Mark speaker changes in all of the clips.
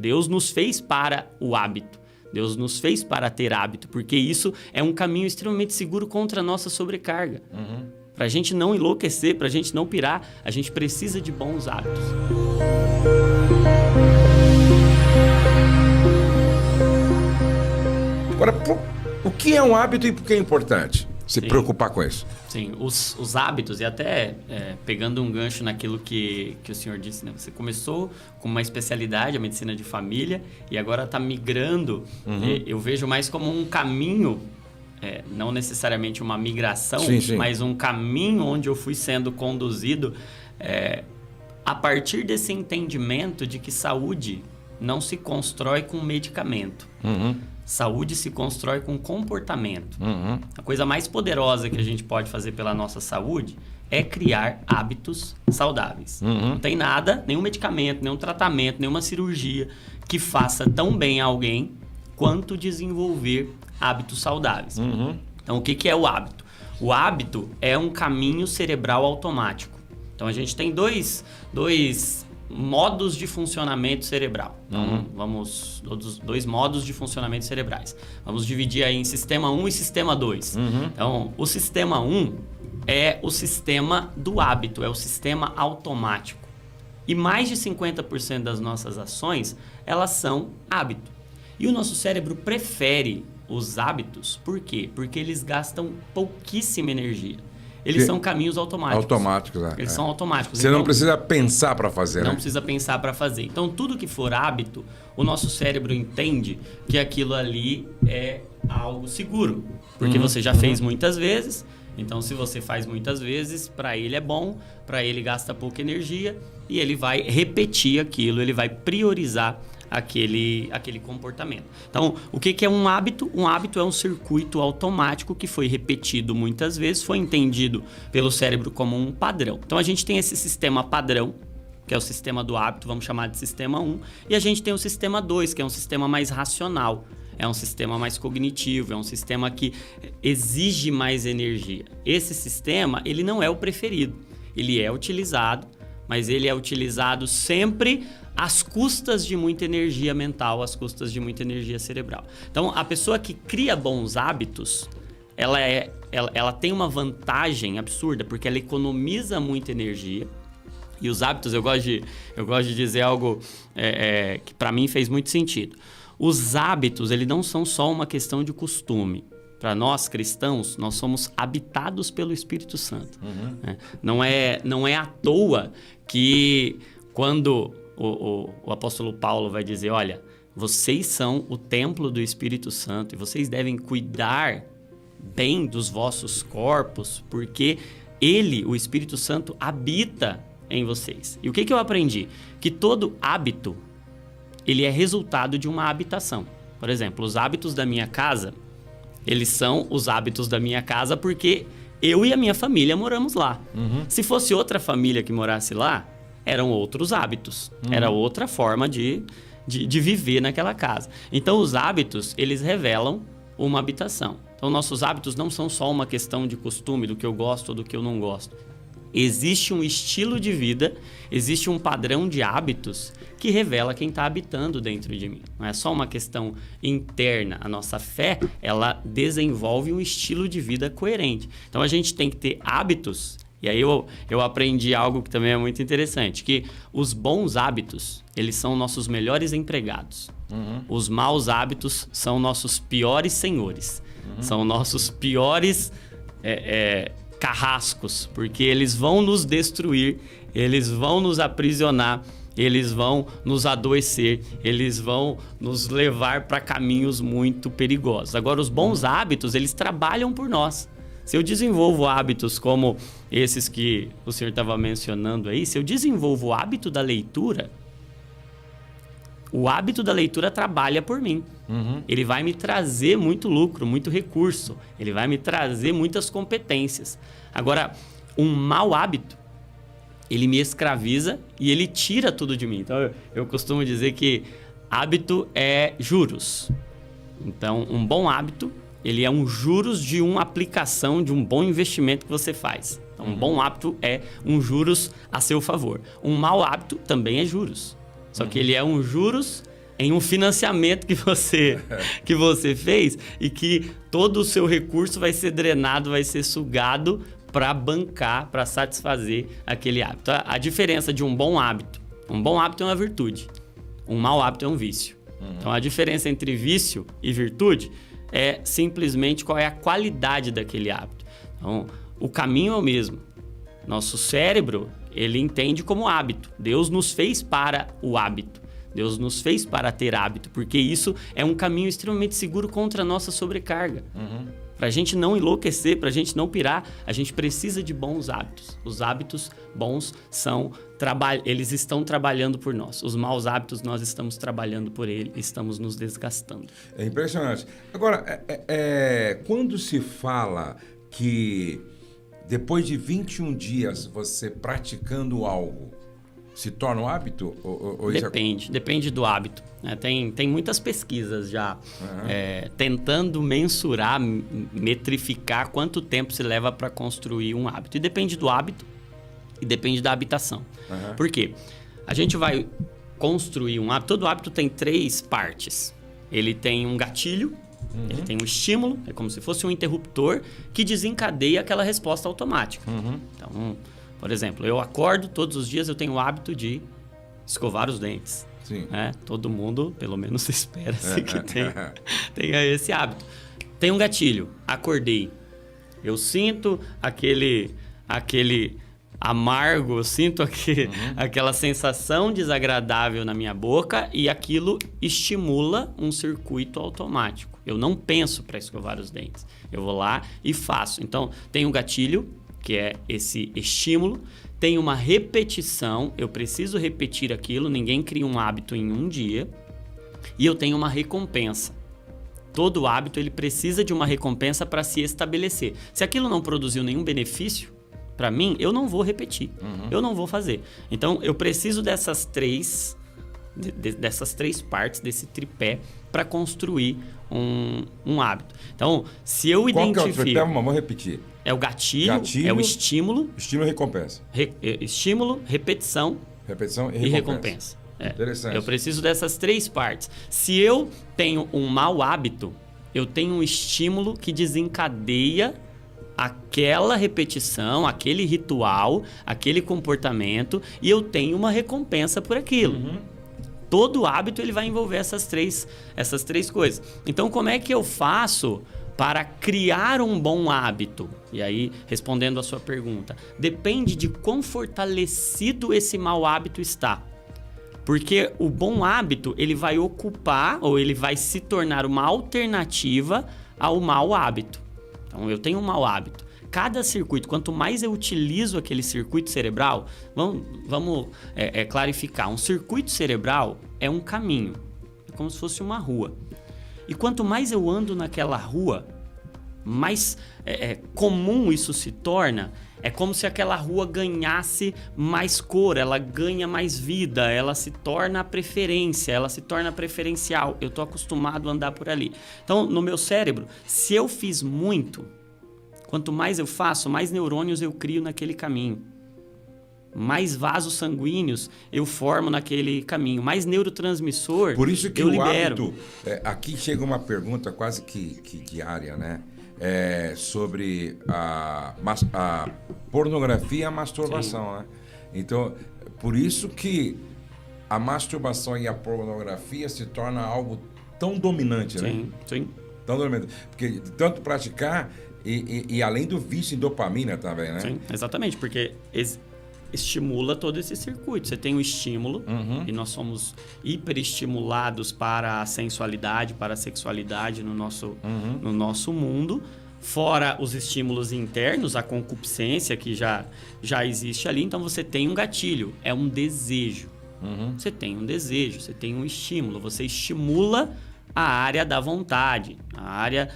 Speaker 1: Deus nos fez para o hábito. Deus nos fez para ter hábito, porque isso é um caminho extremamente seguro contra a nossa sobrecarga. Para a gente não enlouquecer, para a gente não pirar, a gente precisa de bons hábitos.
Speaker 2: Agora, o que é um hábito e por que é importante se
Speaker 1: Sim.
Speaker 2: preocupar com isso?
Speaker 1: Sim, os hábitos, e até pegando um gancho naquilo que o senhor disse, né? Você começou com uma especialidade, a medicina de família, e agora está migrando. Eu vejo mais como um caminho, não necessariamente uma migração,
Speaker 2: sim.
Speaker 1: mas um caminho onde eu fui sendo conduzido a partir desse entendimento de que saúde não se constrói com medicamento. Saúde se constrói com comportamento. A coisa mais poderosa que a gente pode fazer pela nossa saúde é criar hábitos saudáveis. Não tem nada, nenhum medicamento, nenhum tratamento, nenhuma cirurgia que faça tão bem a alguém quanto desenvolver hábitos saudáveis. Então, o que é o hábito? O hábito é um caminho cerebral automático. Então, a gente tem dois modos de funcionamento cerebral. Então, dois modos de funcionamento cerebrais. Vamos dividir aí em sistema 1 e sistema 2. Então, o sistema 1 é o sistema do hábito, é o sistema automático. E mais de 50% das nossas ações, elas são hábito. E o nosso cérebro prefere os hábitos, por quê? Porque eles gastam pouquíssima energia. Eles são caminhos automáticos. Eles são automáticos.
Speaker 2: Você não precisa pensar para fazer,
Speaker 1: Não precisa pensar para fazer. Então, tudo que for hábito, o nosso cérebro entende que aquilo ali é algo seguro. Porque você já fez muitas vezes. Então, se você faz muitas vezes, para ele é bom, para ele gasta pouca energia e ele vai repetir aquilo, ele vai priorizar aquele comportamento. Então, o que é um hábito? Um hábito é um circuito automático que foi repetido muitas vezes, foi entendido pelo cérebro como um padrão. Então, a gente tem esse sistema padrão, que é o sistema do hábito, vamos chamar de sistema 1, e a gente tem o sistema 2, que é um sistema mais racional, é um sistema mais cognitivo, é um sistema que exige mais energia. Esse sistema, ele não é o preferido, ele é utilizado, mas ele é utilizado sempre às custas de muita energia mental, às custas de muita energia cerebral. Então, a pessoa que cria bons hábitos, ela tem uma vantagem absurda, porque ela economiza muita energia. E os hábitos, eu gosto de dizer algo que para mim fez muito sentido. Os hábitos, eles não são só uma questão de costume. Para nós cristãos, nós somos habitados pelo Espírito Santo. Não é à toa que quando o apóstolo Paulo vai dizer, olha, vocês são o templo do Espírito Santo e vocês devem cuidar bem dos vossos corpos, porque ele, o Espírito Santo, habita em vocês. E o que eu aprendi? Que todo hábito, ele é resultado de uma habitação. Por exemplo, os hábitos da minha casa, eles são os hábitos da minha casa porque eu e a minha família moramos lá. Se fosse outra família que morasse lá, eram outros hábitos. Era outra forma de viver naquela casa. Então, os hábitos, eles revelam uma habitação. Então, nossos hábitos não são só uma questão de costume, do que eu gosto ou do que eu não gosto. Existe um estilo de vida, existe um padrão de hábitos que revela quem está habitando dentro de mim. Não é só uma questão interna. A nossa fé, ela desenvolve um estilo de vida coerente. Então, a gente tem que ter hábitos. E aí eu aprendi algo que também é muito interessante, que os bons hábitos, eles são nossos melhores empregados. Os maus hábitos são nossos piores senhores. São nossos piores carrascos, porque eles vão nos destruir, eles vão nos aprisionar, eles vão nos adoecer, eles vão nos levar para caminhos muito perigosos. Agora, os bons hábitos, eles trabalham por nós. Se eu desenvolvo hábitos como esses que o senhor estava mencionando aí, se eu desenvolvo o hábito da leitura, o hábito da leitura trabalha por mim. Ele vai me trazer muito lucro, muito recurso. Ele vai me trazer muitas competências. Agora, um mau hábito, ele me escraviza e ele tira tudo de mim. Então, eu costumo dizer que hábito é juros. Então, um bom hábito, ele é um juros de uma aplicação, de um bom investimento que você faz. Então, um bom hábito é um juros a seu favor. Um mau hábito também é juros. Só que ele é um juros em um financiamento que você fez e que todo o seu recurso vai ser drenado, vai ser sugado para bancar, para satisfazer aquele hábito. A diferença de um bom hábito é uma virtude, um mau hábito é um vício. Então, a diferença entre vício e virtude é simplesmente qual é a qualidade daquele hábito. Então, o caminho é o mesmo. Nosso cérebro, ele entende como hábito. Deus nos fez para o hábito. Deus nos fez para ter hábito, porque isso é um caminho extremamente seguro contra a nossa sobrecarga. Para a gente não enlouquecer, para a gente não pirar, a gente precisa de bons hábitos. Os hábitos bons eles estão trabalhando por nós. Os maus hábitos, nós estamos trabalhando por eles, estamos nos desgastando.
Speaker 2: É impressionante. Agora, quando se fala que depois de 21 dias você praticando algo, se torna um hábito?
Speaker 1: Depende do hábito. Né? Tem muitas pesquisas já tentando mensurar, metrificar quanto tempo se leva para construir um hábito. E depende do hábito e depende da habitação. Por quê? A gente vai construir um hábito. Todo hábito tem 3 partes. Ele tem um gatilho, ele tem um estímulo, é como se fosse um interruptor que desencadeia aquela resposta automática. Então, por exemplo, eu acordo todos os dias, eu tenho o hábito de escovar os dentes.
Speaker 2: Sim.
Speaker 1: Todo mundo, pelo menos, espera-se que tenha esse hábito. Tem um gatilho, acordei. Eu sinto aquele amargo, eu sinto aquela sensação desagradável na minha boca e aquilo estimula um circuito automático. Eu não penso para escovar os dentes. Eu vou lá e faço. Então, tem um gatilho, que é esse estímulo, tem uma repetição, eu preciso repetir aquilo, ninguém cria um hábito em um dia, e eu tenho uma recompensa. Todo hábito ele precisa de uma recompensa para se estabelecer. Se aquilo não produziu nenhum benefício para mim, eu não vou repetir, eu não vou fazer. Então, eu preciso dessas três partes, desse tripé, para construir um hábito. Então, se eu identifico...
Speaker 2: Qual que é o tripé? Vamos repetir.
Speaker 1: É o gatilho, é o estímulo.
Speaker 2: Estímulo e recompensa.
Speaker 1: Estímulo, repetição
Speaker 2: e recompensa.
Speaker 1: Interessante. Eu preciso dessas 3 partes. Se eu tenho um mau hábito, eu tenho um estímulo que desencadeia aquela repetição, aquele ritual, aquele comportamento, e eu tenho uma recompensa por aquilo. Todo hábito ele vai envolver essas três coisas. Então, como é que eu faço para criar um bom hábito? E aí, respondendo a sua pergunta, depende de quão fortalecido esse mau hábito está. Porque o bom hábito, ele vai ocupar ou ele vai se tornar uma alternativa ao mau hábito. Então, eu tenho um mau hábito. Cada circuito, quanto mais eu utilizo aquele circuito cerebral, vamos clarificar. Um circuito cerebral é um caminho, é como se fosse uma rua. E quanto mais eu ando naquela rua, mais comum isso se torna. É como se aquela rua ganhasse mais cor, ela ganha mais vida, ela se torna a preferência, ela se torna preferencial. Eu estou acostumado a andar por ali. Então, no meu cérebro, se eu fiz muito, quanto mais eu faço, mais neurônios eu crio naquele caminho. Mais vasos sanguíneos eu formo naquele caminho. Mais neurotransmissor eu libero.
Speaker 2: Por isso que o hábito... aqui chega uma pergunta quase que diária, né? Sobre a pornografia e a masturbação, né? Então, por isso que a masturbação e a pornografia se torna algo tão dominante, né?
Speaker 1: Sim.
Speaker 2: Tão dominante. Porque tanto praticar e além do vício em dopamina também, né?
Speaker 1: Sim, exatamente, porque estimula todo esse circuito. Você tem um estímulo e nós somos hiperestimulados para a sensualidade, para a sexualidade no nosso mundo. Fora os estímulos internos, a concupiscência que já existe ali. Então, você tem um gatilho, é um desejo. Você tem um desejo, você tem um estímulo. Você estimula a área da vontade, a área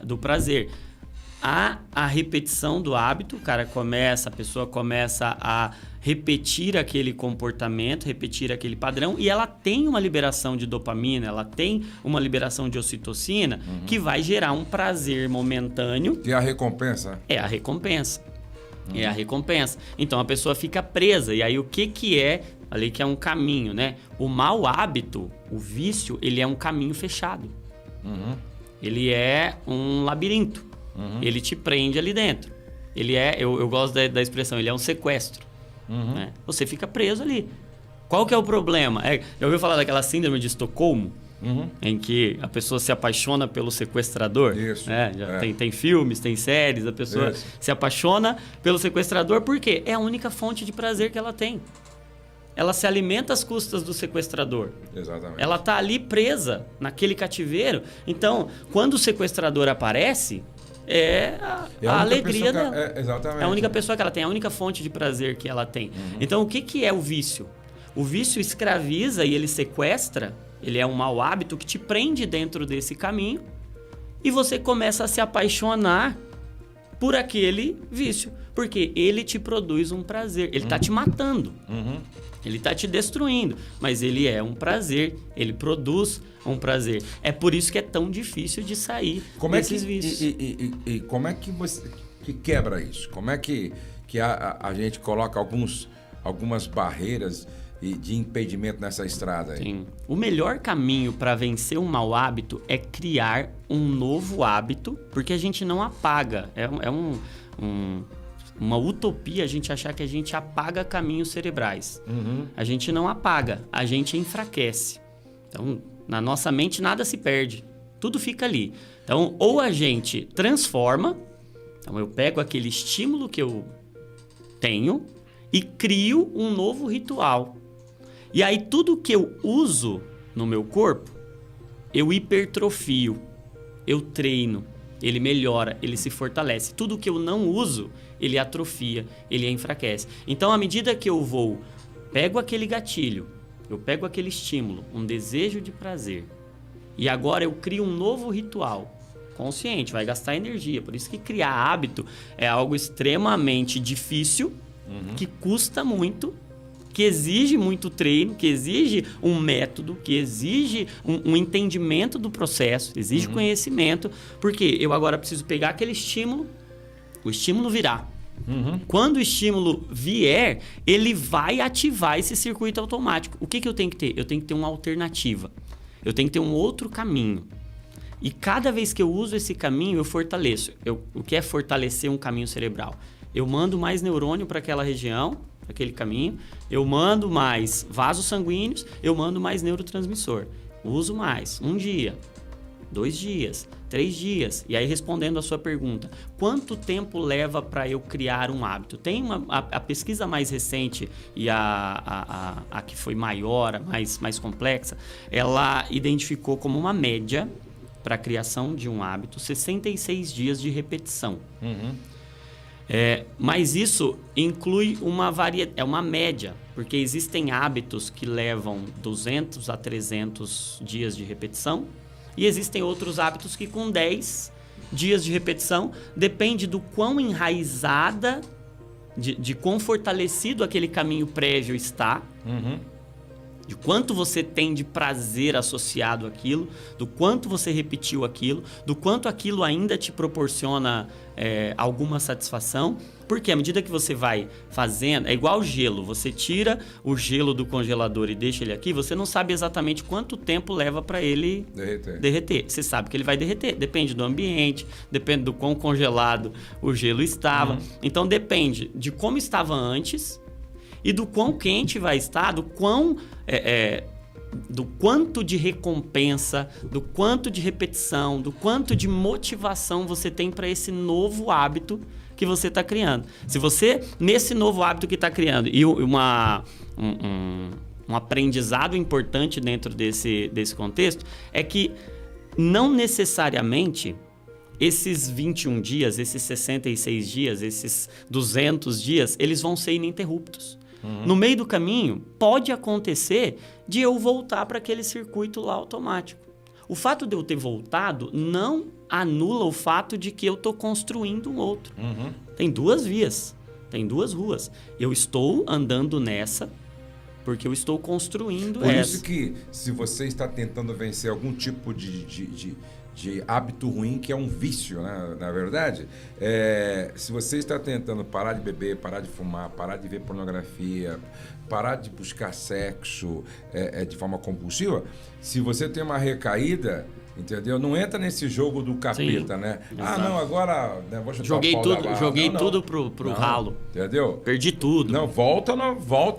Speaker 1: do prazer. A repetição do hábito, a pessoa começa a repetir aquele comportamento, repetir aquele padrão, e ela tem uma liberação de dopamina, ela tem uma liberação de ocitocina, que vai gerar um prazer momentâneo.
Speaker 2: E a recompensa?
Speaker 1: É a recompensa. É a recompensa. Então, a pessoa fica presa. E aí, o que é ali que é um caminho, né? O mau hábito, o vício, ele é um caminho fechado. Ele é um labirinto. Ele te prende ali dentro. Ele é, eu gosto da expressão, ele é um sequestro. Né? Você fica preso ali. Qual que é o problema? Já ouviu falar daquela síndrome de Estocolmo? Em que a pessoa se apaixona pelo sequestrador.
Speaker 2: Isso.
Speaker 1: Tem filmes, tem séries, a pessoa se apaixona pelo sequestrador, por quê? É a única fonte de prazer que ela tem. Ela se alimenta às custas do sequestrador.
Speaker 2: Exatamente.
Speaker 1: Ela está ali presa naquele cativeiro. Então, quando o sequestrador aparece, é a alegria dela.
Speaker 2: Exatamente.
Speaker 1: É a única pessoa que ela tem, a única fonte de prazer que ela tem. Então, o que é o vício? O vício escraviza e ele sequestra. Ele é um mau hábito que te prende dentro desse caminho e você começa a se apaixonar por aquele vício. Porque ele te produz um prazer. Ele está te matando. Ele está te destruindo. Mas ele é um prazer. Ele produz um prazer. É por isso que é tão difícil de sair desses vícios.
Speaker 2: E como é que você que quebra isso? Como é que a gente coloca algumas barreiras de impedimento nessa estrada aí?
Speaker 1: Sim. O melhor caminho para vencer um mau hábito é criar um novo hábito, porque a gente não apaga. Uma utopia a gente achar que a gente apaga caminhos cerebrais. A gente não apaga, a gente enfraquece. Então, na nossa mente nada se perde, tudo fica ali. Então, ou a gente transforma, então eu pego aquele estímulo que eu tenho e crio um novo ritual. E aí tudo que eu uso no meu corpo, eu hipertrofio, eu treino, ele melhora, ele se fortalece. Tudo que eu não uso, ele atrofia, ele enfraquece. Então, à medida que eu pego aquele gatilho, eu pego aquele estímulo, um desejo de prazer, e agora eu crio um novo ritual consciente, vai gastar energia. Por isso que criar hábito é algo extremamente difícil, que custa muito, que exige muito treino, que exige um método, que exige um entendimento do processo, exige conhecimento, porque eu agora preciso pegar aquele estímulo, o estímulo virá. Quando o estímulo vier, ele vai ativar esse circuito automático. O que eu tenho que ter? Eu tenho que ter uma alternativa. Eu tenho que ter um outro caminho. E cada vez que eu uso esse caminho, eu fortaleço. O que é fortalecer um caminho cerebral? Eu mando mais neurônio para aquela região, para aquele caminho. Eu mando mais vasos sanguíneos, eu mando mais neurotransmissor. Uso mais. 1 dia, 2 dias, 3 dias. E aí, respondendo a sua pergunta, quanto tempo leva para eu criar um hábito? Tem a pesquisa mais recente e a que foi maior, mais complexa, ela identificou como uma média para a criação de um hábito 66 dias de repetição. Mas isso inclui é uma média, porque existem hábitos que levam 200 a 300 dias de repetição e existem outros hábitos que com 10 dias de repetição, depende do quão enraizada, de quão fortalecido aquele caminho prévio está, de quanto você tem de prazer associado àquilo, do quanto você repetiu aquilo, do quanto aquilo ainda te proporciona alguma satisfação. Porque à medida que você vai fazendo, é igual gelo, você tira o gelo do congelador e deixa ele aqui, você não sabe exatamente quanto tempo leva para ele derreter. Você sabe que ele vai derreter, depende do ambiente, depende do quão congelado o gelo estava. Então depende de como estava antes e do quão quente vai estar, do quanto de recompensa, do quanto de repetição, do quanto de motivação você tem para esse novo hábito que você está criando. Se você, nesse novo hábito que está criando, e um aprendizado importante dentro desse contexto, é que não necessariamente esses 21 dias, esses 66 dias, esses 200 dias, eles vão ser ininterruptos. No meio do caminho, pode acontecer de eu voltar para aquele circuito lá automático. O fato de eu ter voltado não anula o fato de que eu estou construindo um outro. Tem 2 vias, tem 2 ruas. Eu estou andando nessa porque eu estou construindo essa.
Speaker 2: Por isso que, se você está tentando vencer algum tipo de de hábito ruim, que é um vício, né? Na verdade, se você está tentando parar de beber, parar de fumar, parar de ver pornografia, parar de buscar sexo de forma compulsiva, se você tem uma recaída, entendeu? Não entra nesse jogo do capeta,
Speaker 1: Sim,
Speaker 2: né?
Speaker 1: exato.
Speaker 2: Não, agora vou chutar
Speaker 1: Joguei
Speaker 2: o pau
Speaker 1: tudo,
Speaker 2: da barra.
Speaker 1: joguei
Speaker 2: Não.
Speaker 1: tudo pro ralo.
Speaker 2: Entendeu?
Speaker 1: Perdi tudo.
Speaker 2: Não, volta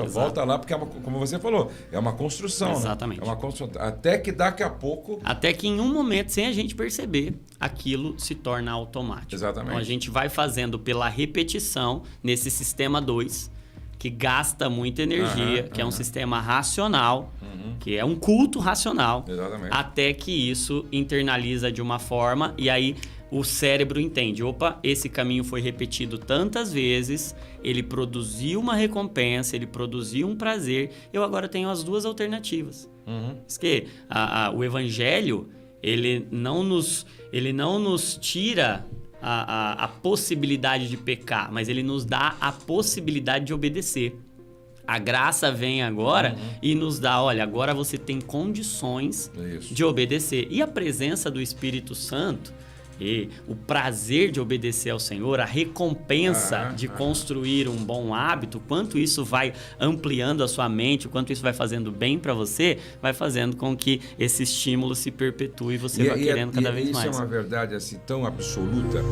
Speaker 1: Exato.
Speaker 2: lá, porque como você falou, é uma construção.
Speaker 1: Exatamente.
Speaker 2: Né? É uma construção. Até que daqui a pouco.
Speaker 1: Até que em um momento, sem a gente perceber, aquilo se torna automático.
Speaker 2: Exatamente.
Speaker 1: Então a gente vai fazendo pela repetição nesse sistema 2, que gasta muita energia, que é um sistema racional, que é um culto racional,
Speaker 2: Exatamente.
Speaker 1: até que isso internaliza de uma forma e aí o cérebro entende, opa, esse caminho foi repetido tantas vezes, ele produziu uma recompensa, ele produziu um prazer, eu agora tenho as duas alternativas. Diz que o evangelho, ele não nos tira a possibilidade de pecar, mas ele nos dá a possibilidade de obedecer. A graça vem agora e nos dá, olha, agora você tem condições de obedecer. E a presença do Espírito Santo e o prazer de obedecer ao Senhor, a recompensa de construir um bom hábito, quanto isso vai ampliando a sua mente, o quanto isso vai fazendo bem para você, vai fazendo com que esse estímulo se perpetue e você vai querendo cada vez mais.
Speaker 2: Isso é uma verdade assim tão absoluta.